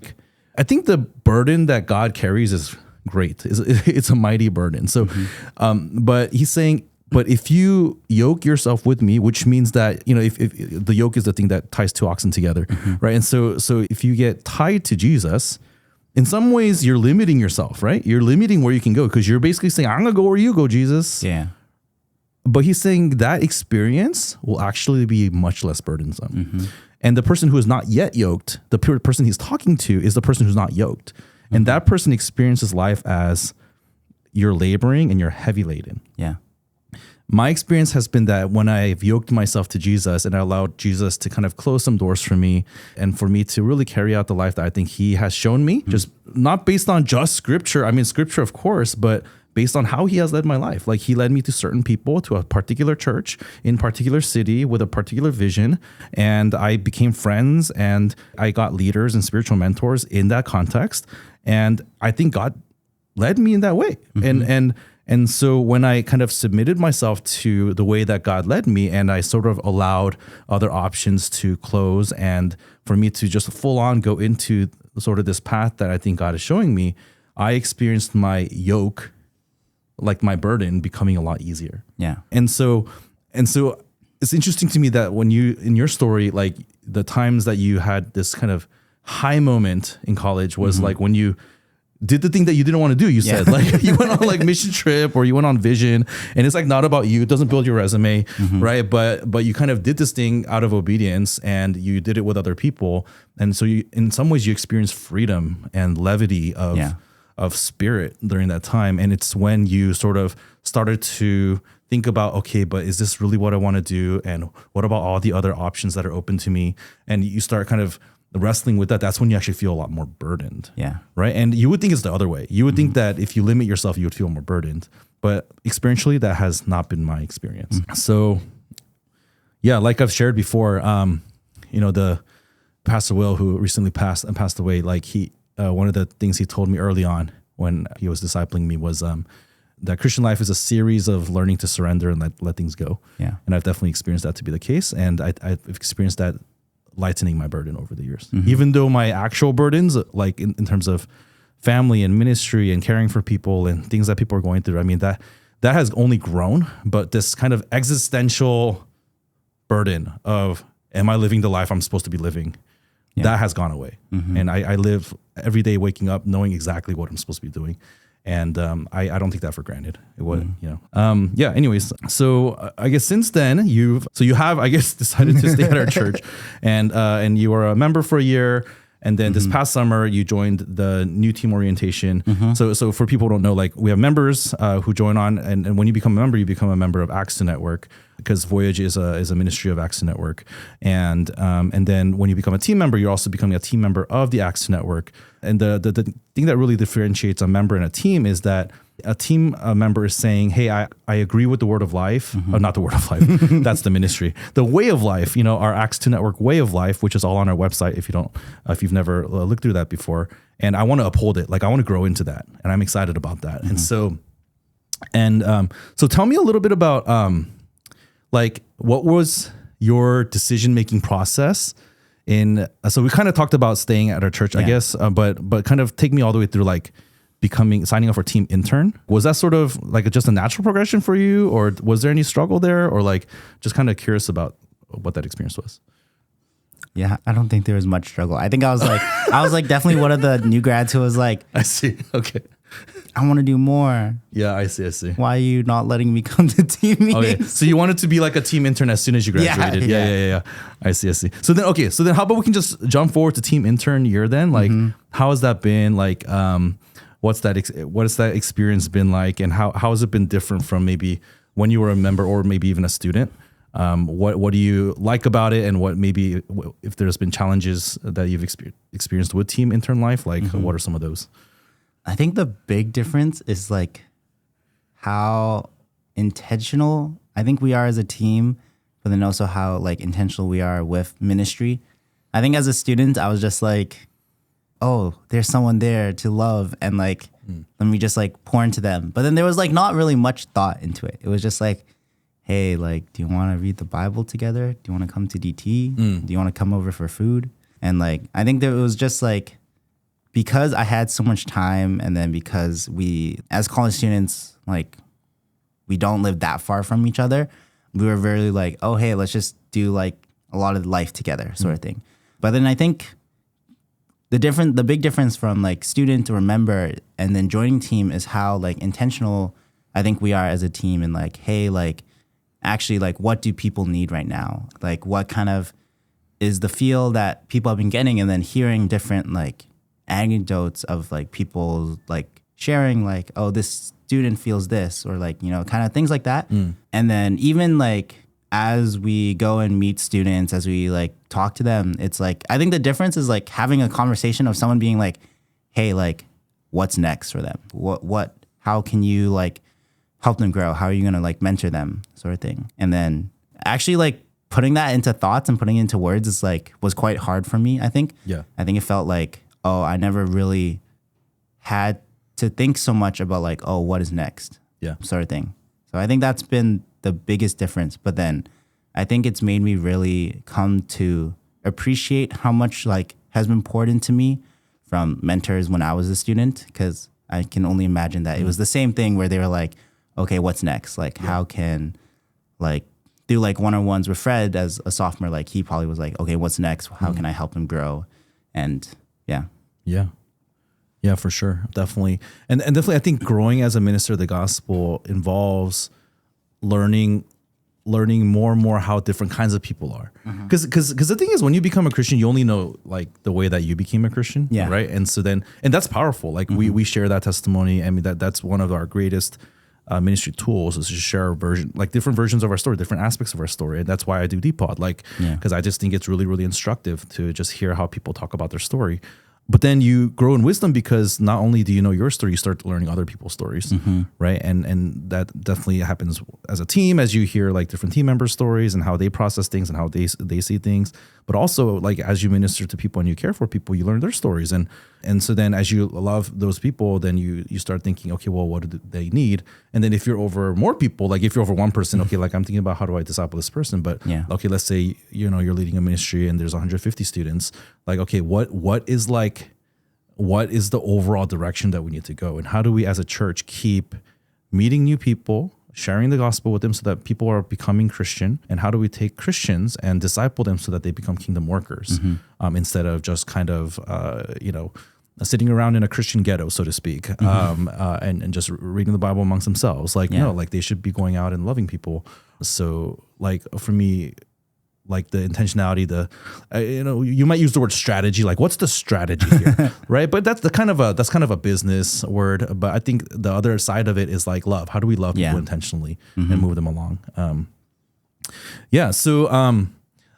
I think the burden that God carries is great. It's a mighty burden. So, but he's saying, but if you yoke yourself with me, which means that, you know, if the yoke is the thing that ties two oxen together, right? And so if you get tied to Jesus, in some ways you're limiting yourself, right? You're limiting where you can go, because you're basically saying, I'm going to go where you go, Jesus. Yeah. But he's saying that experience will actually be much less burdensome. And the person who is not yet yoked, the person he's talking to is the person who's not yoked. And that person experiences life as you're laboring and you're heavy laden. Yeah. My experience has been that when I've yoked myself to Jesus and I allowed Jesus to kind of close some doors for me and for me to really carry out the life that I think he has shown me, just not based on just scripture. I mean, scripture, of course, but based on how he has led my life. Like he led me to certain people, to a particular church in particular city with a particular vision. And I became friends and I got leaders and spiritual mentors in that context. And I think God led me in that way. And so when I kind of submitted myself to the way that God led me, and I sort of allowed other options to close and for me to just full on go into sort of this path that I think God is showing me, I experienced my yoke, like my burden, becoming a lot easier. Yeah. And so it's interesting to me that when you, in your story, like the times that you had this kind of high moment in college was like when you did the thing that you didn't want to do. You said like you went on like mission trip or you went on vision, and it's like not about you. It doesn't build your resume, right? But you kind of did this thing out of obedience and you did it with other people. And so you, in some ways you experienced freedom and levity of of spirit during that time. And it's when you sort of started to think about, okay, but is this really what I want to do? And what about all the other options that are open to me? And you start kind of wrestling with that. That's when you actually feel a lot more burdened. Yeah. Right. And you would think it's the other way. You would think that if you limit yourself, you would feel more burdened. But experientially, that has not been my experience. So yeah, like I've shared before, the Pastor Will, who recently passed away, like one of the things he told me early on when he was discipling me was that Christian life is a series of learning to surrender and let things go. Yeah. And I've definitely experienced that to be the case. And I've experienced that lightening my burden over the years. Even though my actual burdens, like in terms of family and ministry and caring for people and things that people are going through, I mean, that has only grown. But this kind of existential burden of, am I living the life I'm supposed to be living? Yeah. That has gone away. And I live every day waking up knowing exactly what I'm supposed to be doing. And I don't take that for granted. It would, anyways. So I guess since then you have, I guess, decided to stay at our church and you were a member for a year. And then this past summer you joined the new team orientation. So for people who don't know, like we have members who join on, and when you become a member, you become a member of Acts to Network, because Voyage is a ministry of Acts to Network. And then when you become a team member, you're also becoming a team member of the Acts to Network. And the thing that really differentiates a member and a team is that a team member is saying, hey, I agree with the word of life, not the word of life. That's the ministry. The way of life, our Acts to Network way of life, which is all on our website. If you've never looked through that before, and I want to uphold it. Like I want to grow into that, and I'm excited about that. And so tell me a little bit about, like what was your decision-making process so we kind of talked about staying at our church, I guess, but kind of take me all the way through like signing up for team intern. Was that sort of like just a natural progression for you, or was there any struggle there, or like just kind of curious about what that experience was? Yeah, I don't think there was much struggle. I think I was like definitely one of the new grads who was like, I see. Okay. I want to do more. Yeah, I see. Why are you not letting me come to team meetings? Okay. So you wanted to be like a team intern as soon as you graduated. Yeah. I see. So then how about we can just jump forward to team intern year then? Like, how has that been? Like, what has that experience been like? And how has it been different from maybe when you were a member or maybe even a student? What do you like about it? And what maybe if there's been challenges that you've experienced with team intern life, like what are some of those? I think the big difference is like how intentional I think we are as a team, but then also how like intentional we are with ministry. I think as a student, I was just like, oh, there's someone there to love, and like, let me just like pour into them. But then there was like not really much thought into it. It was just like, hey, like, do you want to read the Bible together? Do you want to come to DT? Do you want to come over for food? And like, I think that it was just like, because I had so much time, and then because we, as college students, like, we don't live that far from each other, we were very like, oh, hey, let's just do like a lot of life together sort of thing. But then I think the big difference from like student or member and then joining team is how like intentional I think we are as a team, and like, hey, like, actually, like, what do people need right now? Like, what kind of is the feel that people have been getting, and then hearing different like anecdotes of like people like sharing like, oh, this student feels this, or like, kind of things like that. And then even like as we go and meet students, as we like talk to them, it's like, I think the difference is like having a conversation of someone being like, hey, like, what's next for them? How can you like help them grow? How are you going to like mentor them, sort of thing? And then actually like putting that into thoughts and putting it into words is like, was quite hard for me, I think. Yeah. I think it felt like, oh, I never really had to think so much about like, oh, what is next? Yeah. Sort of thing. So I think that's been the biggest difference. But then I think it's made me really come to appreciate how much like has been poured into me from mentors when I was a student, because I can only imagine that it was the same thing where they were like, okay, what's next? Like, how can like do like one-on-ones with Fred as a sophomore? Like, he probably was like, okay, what's next? How can I help him grow? And yeah, for sure. Definitely. And definitely, I think growing as a minister of the gospel involves learning learning more and more how different kinds of people are. Because the thing is, when you become a Christian, you only know like the way that you became a Christian, right? And so then, and that's powerful. Like we share that testimony. I mean, that's one of our greatest ministry tools, is to share different versions of our story, different aspects of our story. And that's why I do Depod, because I just think it's really, really instructive to just hear how people talk about their story. But then you grow in wisdom, because not only do you know your story, you start learning other people's stories, right? And that definitely happens as a team, as you hear like different team members' stories and how they process things and how they see things. But also, like, as you minister to people and you care for people, you learn their stories. And so then as you love those people, then you start thinking, okay, well, what do they need? And then if you're over more people, like if you're over one person, okay, like I'm thinking about how do I disciple this person? But okay, let's say, you're leading a ministry and there's 150 students. Like, okay, what is the overall direction that we need to go? And how do we as a church keep meeting new people, sharing the gospel with them so that people are becoming Christian? And how do we take Christians and disciple them so that they become kingdom workers, instead of just kind of, sitting around in a Christian ghetto, so to speak, and just reading the Bible amongst themselves. Like, no, like they should be going out and loving people. So like for me, like the intentionality, you might use the word strategy. Like, what's the strategy here, right? But that's kind of a business word. But I think the other side of it is like love. How do we love people intentionally and move them along? So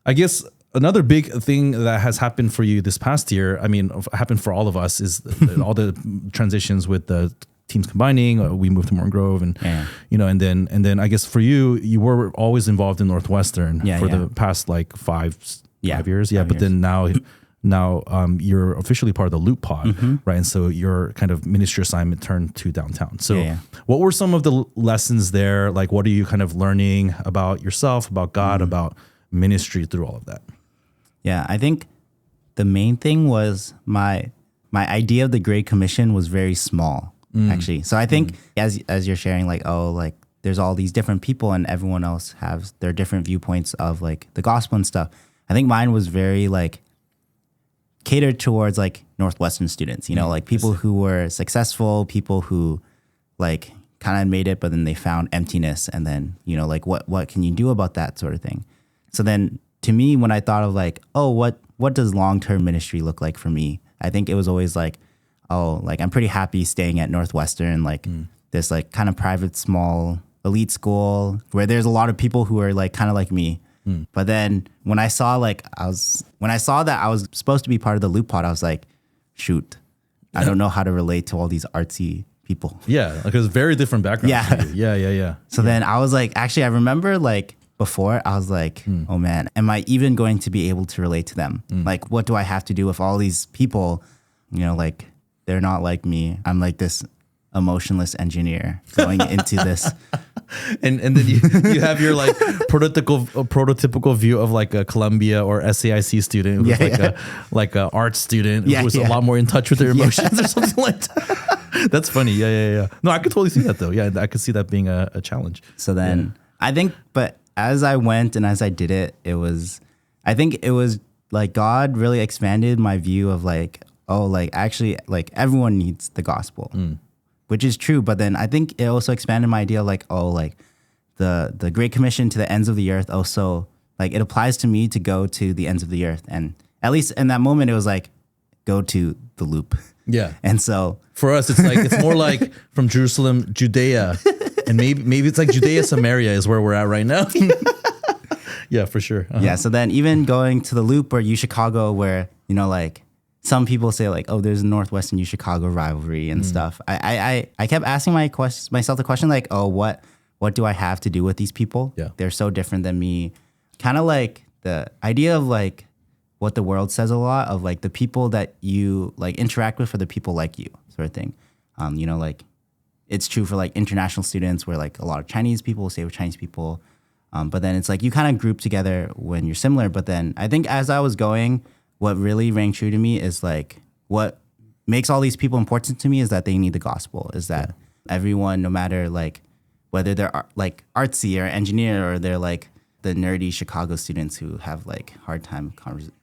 I guess another big thing that has happened for you this past year, I mean, happened for all of us, is all the transitions with the teams combining. We moved to Morton Grove, and and then I guess for you were always involved in Northwestern for the past like 5 years. But then now you're officially part of the Loop Pod, right? And so your kind of ministry assignment turned to downtown. So what were some of the lessons there? Like, what are you kind of learning about yourself, about God, about ministry through all of that? Yeah, I think the main thing was my idea of the Great Commission was very small, actually. So I think as you're sharing, like, there's all these different people and everyone else has their different viewpoints of like the gospel and stuff. I think mine was very like catered towards like Northwestern students, like people who were successful, people who like kind of made it, but then they found emptiness. And then, like what can you do about that sort of thing? So then to me, when I thought of like, what does long-term ministry look like for me? I think it was always like, I'm pretty happy staying at Northwestern, like this like kind of private, small, elite school where there's a lot of people who are like kind of like me. But then when I saw that I was supposed to be part of the Loop Pod, I was like, shoot, I don't know how to relate to all these artsy people. Yeah, like it's very different background. Yeah. So then I was like, actually, I remember like before I was like, oh man, am I even going to be able to relate to them? Like, what do I have to do with all these people? Like they're not like me. I'm like this emotionless engineer going into this. And then you have your like prototypical view of like a Columbia or SAIC student who's like a art student who's a lot more in touch with their emotions or something like that. That's funny. Yeah. No, I could totally see that though. Yeah, I could see that being a challenge. So then I think, but as I went and as I did it, I think it was like God really expanded my view of like, actually like everyone needs the gospel. Which is true, but then I think it also expanded my idea like, the Great Commission to the ends of the earth also, like it applies to me to go to the ends of the earth. And at least in that moment, it was like, go to the Loop. Yeah. And so for us, it's more like from Jerusalem, Judea, and maybe it's like Judea, Samaria is where we're at right now. Yeah, for sure. Yeah. So then even going to the Loop or UChicago where, like, some people say like, there's a Northwestern U Chicago rivalry and stuff. I kept asking myself the question like, what do I have to do with these people? Yeah. They're so different than me. Kind of like the idea of like what the world says a lot of like the people that you like interact with are the people like you sort of thing. Like it's true for like international students where like a lot of Chinese people will stay with Chinese people. But then it's like you kind of group together when you're similar. But then I think as I was going, what really rang true to me is like what makes all these people important to me is that they need the gospel, is that everyone, no matter like whether they're like artsy or engineer or they're like the nerdy Chicago students who have like hard time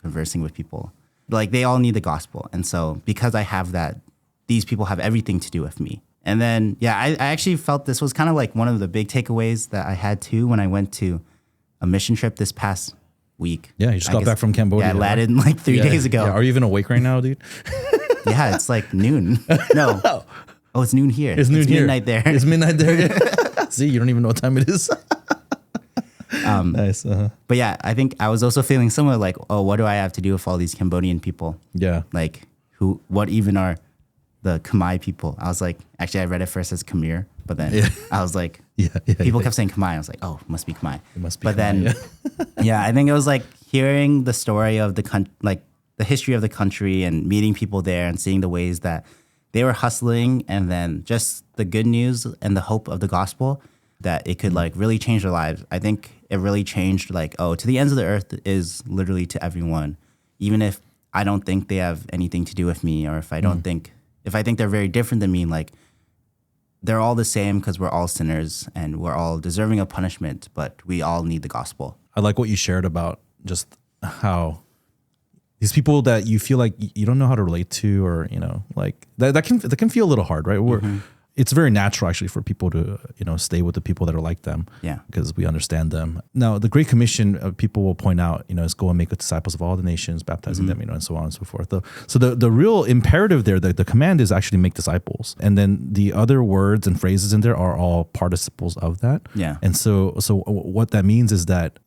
conversing with people, like they all need the gospel. And so because I have that, these people have everything to do with me. And then, I actually felt this was kind of like one of the big takeaways that I had too when I went to a mission trip this past week. Yeah, you just got back from Cambodia. Yeah, I landed like 3 days ago. Yeah. Are you even awake right now, dude? Yeah, it's like noon. No. Oh, it's noon here. It's midnight there. It's midnight there. Yeah. See, you don't even know what time it is. Nice. But yeah, I think I was also feeling similar, like, oh, what do I have to do with all these Cambodian people? Yeah. Like, what even are the Khmer people? I was like, actually, I read it first as Khmer, but then I was like, people kept saying Khmer. I was like, oh, it must be Khmer. It must be but Khmer, then, I think it was like hearing the story of the history of the country and meeting people there and seeing the ways that they were hustling, and then just the good news and the hope of the gospel that it could like really change their lives. I think it really changed like, oh, to the ends of the earth is literally to everyone, even if I don't think they have anything to do with me, or if I think they're very different than me, like they're all the same because we're all sinners and we're all deserving of punishment, but we all need the gospel. I like what you shared about just how these people that you feel like you don't know how to relate to, or, like that can feel a little hard, right? It's very natural actually for people to, stay with the people that are like them. Yeah. Because we understand them. Now, the Great Commission, people will point out, is go and make disciples of all the nations, baptizing them, and so on and so forth. So the real imperative there, the command is actually make disciples. And then the other words and phrases in there are all participles of that. Yeah. And so what that means is that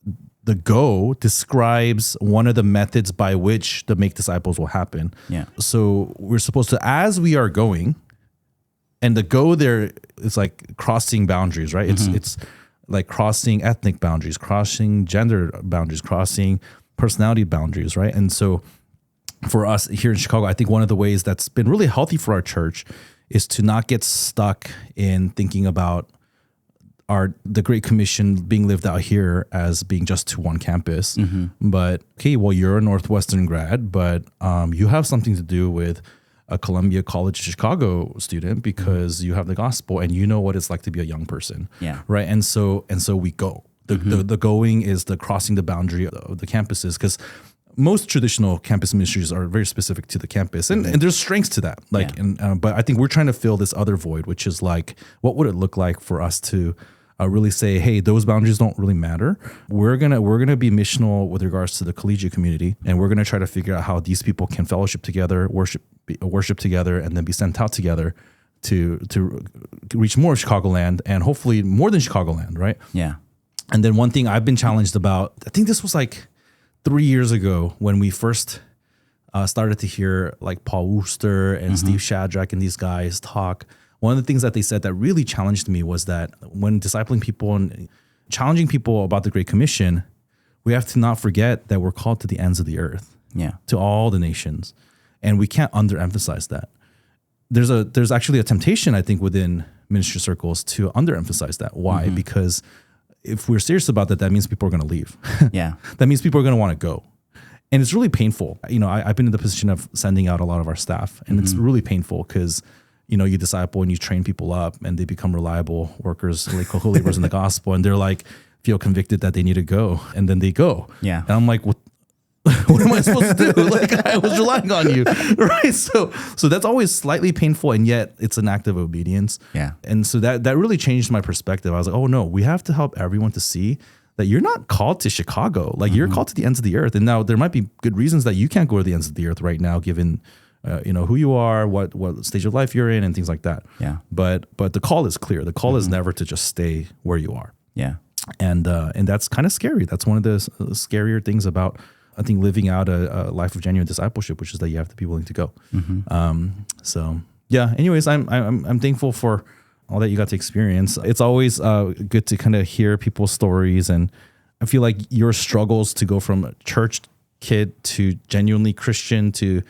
the go describes one of the methods by which the make disciples will happen. Yeah. So we're supposed to, as we are going, and the go there is like crossing boundaries, right? It's like crossing ethnic boundaries, crossing gender boundaries, crossing personality boundaries, right? And so for us here in Chicago, I think one of the ways that's been really healthy for our church is to not get stuck in thinking about the Great Commission being lived out here as being just to one campus. But okay, well, you're a Northwestern grad, but you have something to do with a Columbia College Chicago student because you have the gospel and you know what it's like to be a young person. Yeah. Right. And so we go. The going is the crossing the boundary of the campuses, because most traditional campus ministries are very specific to the campus, and there's strengths to that. But I think we're trying to fill this other void, which is like, what would it look like for us to really say, hey, those boundaries don't really matter. We're gonna be missional with regards to the collegiate community, and we're gonna try to figure out how these people can fellowship together, worship together, and then be sent out together to reach more of Chicagoland, and hopefully more than Chicagoland, right? Yeah. And then one thing I've been challenged about, I think this was like 3 years ago when we first started to hear like Paul Wooster and Steve Shadrach and these guys talk. One of the things that they said that really challenged me was that when discipling people and challenging people about the Great Commission, we have to not forget that we're called to the ends of the earth, to all the nations. And we can't underemphasize that. There's actually a temptation, I think, within ministry circles to underemphasize that. Why? Because if we're serious about that, that means people are going to leave. Yeah. That means people are going to want to go. And it's really painful. I've been in the position of sending out a lot of our staff, and it's really painful because you disciple and you train people up and they become reliable workers, like co-laborers in the gospel, and they're like, feel convicted that they need to go, and then they go. Yeah. And I'm like, what am I supposed to do? Like, I was relying on you, right? So that's always slightly painful, and yet it's an act of obedience. Yeah. And so that really changed my perspective. I was like, oh no, we have to help everyone to see that you're not called to Chicago. Like, you're called to the ends of the earth. And now there might be good reasons that you can't go to the ends of the earth right now, given who you are, what stage of life you're in, and things like that. Yeah. But the call is clear. The call is never to just stay where you are. Yeah. And that's kind of scary. That's one of the scarier things about, I think, living out a life of genuine discipleship, which is that you have to be willing to go. So yeah. Anyways, I'm thankful for all that you got to experience. It's always good to kind of hear people's stories, and I feel like your struggles to go from a church kid to genuinely Christian to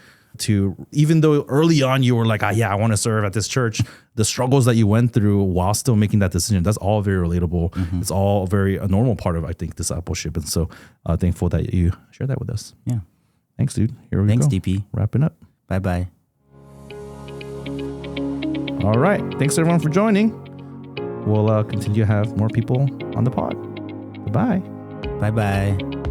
even though early on you were like, I want to serve at this church, the struggles that you went through while still making that decision, that's all very relatable. It's all a normal part of, I think, discipleship. And so thankful that you shared that with us. Yeah. Thanks, dude. Here we go. Thanks, DP. Wrapping up. Bye-bye. All right. Thanks, everyone, for joining. We'll continue to have more people on the pod. Bye-bye. Bye-bye.